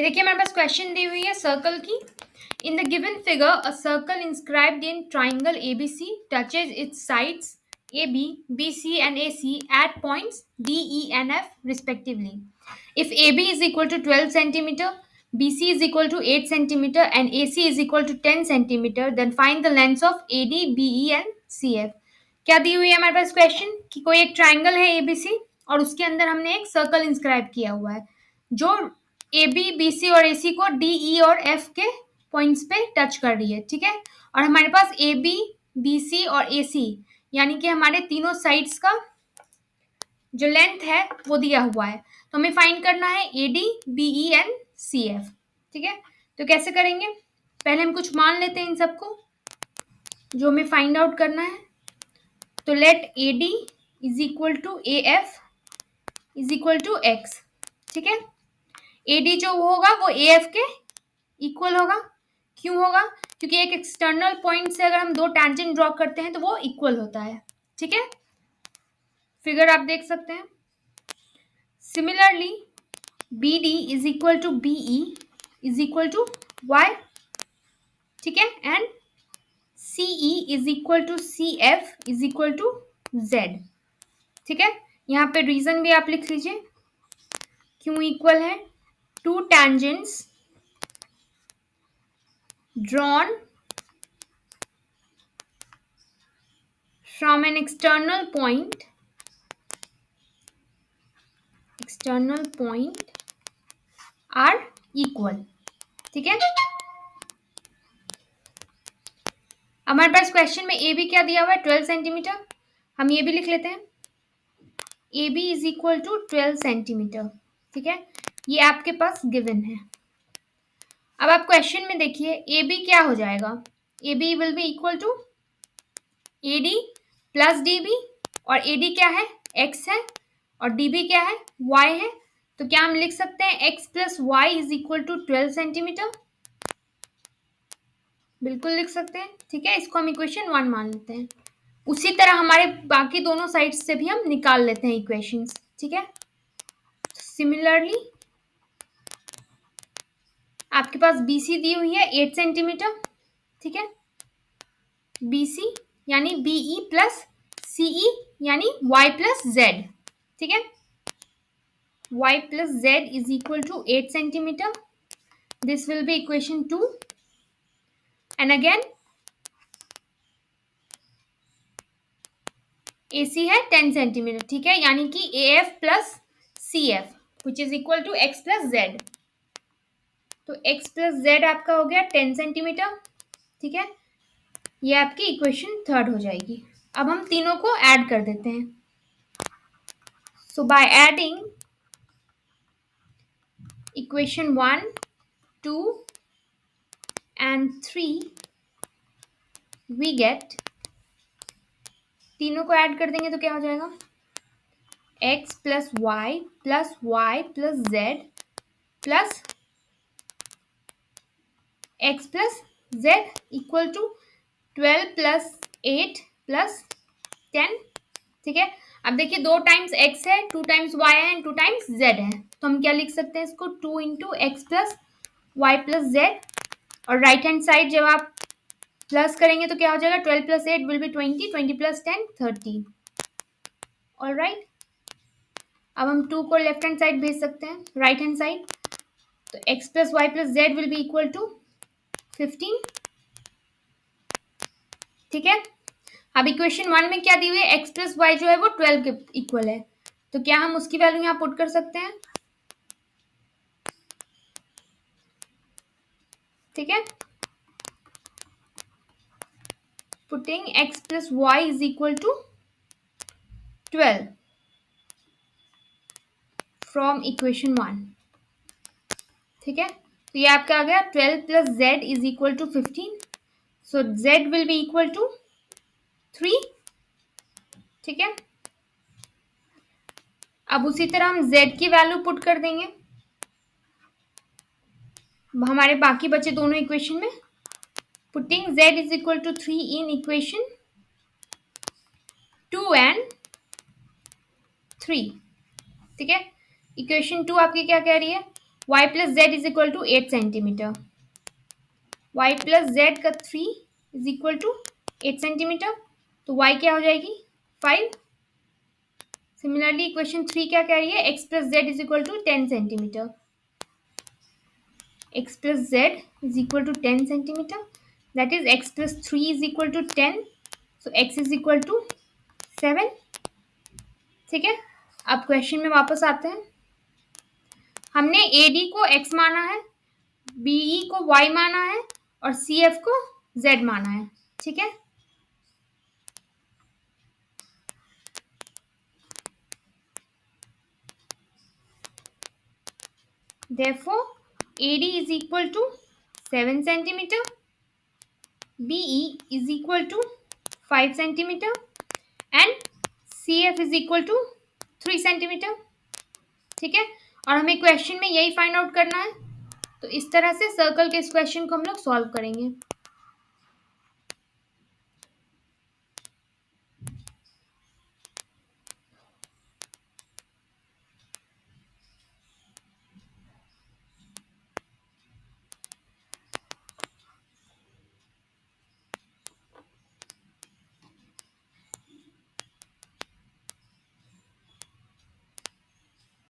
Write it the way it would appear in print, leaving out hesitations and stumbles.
देखिए हमारे पास क्वेश्चन दी हुई है सर्कल की। In the given figure a circle inscribed in triangle ABC touches it's sides AB, BC and AC at points D, E and F respectively. If AB is equal to 12 centimeter, BC is equal to 8 centimeter and AC is equal to 10 centimeter, then find the lengths of AD, BE and CF. क्या दी हुई है हमारे पास question कि कोई एक triangle है ABC और उसके अंदर हमने एक सर्कल इंस्क्राइब किया हुआ है जो ए बी बी सी और ए सी को डी ई और एफ के पॉइंट्स पे टच कर रही है, ठीक है। और हमारे पास ए बी बी सी और ए सी यानी कि हमारे तीनों साइड्स का जो लेंथ है वो दिया हुआ है, तो हमें फाइंड करना है A D B E and C F, ठीक है। तो कैसे करेंगे, पहले हम कुछ मान लेते हैं इन सबको जो हमें फाइंड आउट करना है। तो let A D is equal to A F is equal to X, ठीक है। ए डी जो होगा वो ए एफ के इक्वल होगा। क्यों होगा, क्योंकि एक एक्सटर्नल पॉइंट से अगर हम दो टैंजेंट ड्रॉ करते हैं तो वो इक्वल होता है, ठीक है। फिगर आप देख सकते हैं। Similarly B D is equal to B E is equal to Y, ठीक है। And C E is equal to C F is equal to Z, ठीक है। यहाँ पे रीजन भी आप लिख लीजिए क्यों इक्वल है। Two tangents drawn from an external point are equal, ठीक है। हमारे पास क्वेश्चन में ए बी क्या दिया हुआ है 12 सेंटीमीटर, हम ये भी लिख लेते हैं A B is equal to 12 centimetre, ठीक है। ये आपके पास गिवन है। अब आप क्वेश्चन में देखिए ए बी क्या हो जाएगा, A B will be equal to A D plus D B, और ए डी क्या है एक्स है और डी बी क्या है वाई है। तो क्या हम लिख सकते हैं X plus Y is equal to 12 centimetre, बिल्कुल लिख सकते हैं, ठीक है। इसको हम इक्वेशन 1 मान लेते हैं। उसी तरह हमारे बाकी दोनों साइड्स से भी हम निकाल लेते हैं इक्वेशंस, ठीक है। सिमिलरली आपके पास BC दी हुई है 8 सेंटीमीटर, ठीक है। BC यानी BE प्लस CE यानी Y प्लस Z, ठीक है। Y plus Z is equal to 8 centimeter. This will be equation 2. And again, AC है 10 centimeter, ठीक है। यानी कि AF plus CF which is equal to X plus Z. तो X plus Z आपका हो गया 10 सेंटीमीटर, ठीक है। ये आपकी इक्वेशन 3 हो जाएगी। अब हम तीनों को ऐड कर देते हैं। So by adding equation 1, 2 and 3 we get, तीनों को ऐड कर देंगे तो क्या हो जाएगा x plus y plus z plus x plus z equal to 12 plus 8 plus 10, ठीक है। अब देखिए 2 टाइम्स x है, 2 टाइम्स y है एंड 2 टाइम्स z है, तो हम क्या लिख सकते हैं इसको 2 into X plus Y plus Z, और राइट हैंड साइड जब आप प्लस करेंगे तो क्या हो जाएगा 12 plus 8 will be 20, 20 plus 10 30, all right. अब हम 2 को लेफ्ट हैंड साइड भेज सकते हैं राइट हैंड साइड, तो x plus Y plus Z will be equal to 15, ठीक है। अब इक्वेशन 1 में क्या दी हुई है x प्लस वाई जो है वो 12 के इक्वल है, तो क्या हम उसकी वैल्यू यहाँ पुट कर सकते हैं, ठीक है। Putting x plus Y is equal to 12 from equation 1, ठीक है। तो ये आपका आ गया 12 plus Z is equal to 15, so z will be equal to 3, ठीक है। अब उसी तरह हम z की वैल्यू पुट कर देंगे हमारे बाकी बचे दोनों इक्वेशन में। Putting z is equal to 3 in equation 2 and 3, ठीक है। इक्वेशन 2 आपकी क्या कह रही है y plus Z is equal to 8 centimetre, y plus Z का 3 इज इक्वल टू 8 सेंटीमीटर, तो y क्या हो जाएगी 5। सिमिलरली इक्वेशन 3 क्या कह रही है, x plus Z is equal to 10 centimetre, x plus z is equal to 10 centimeter, that is x plus 3 is equal to 10, so x is equal to 7। ठीक है, अब क्वेश्चन में वापस आते हैं। हमने AD को x माना है, BE को y माना है और CF को z माना है। ठीक है, therefore AD is equal to 7 centimeter, BE is equal to 5 centimeter and CF is equal to 3 centimeter। ठीक है, और हमें क्वेश्चन में यही फाइंड आउट करना है। तो इस तरह से सर्कल के इस क्वेश्चन को हम लोग सॉल्व करेंगे।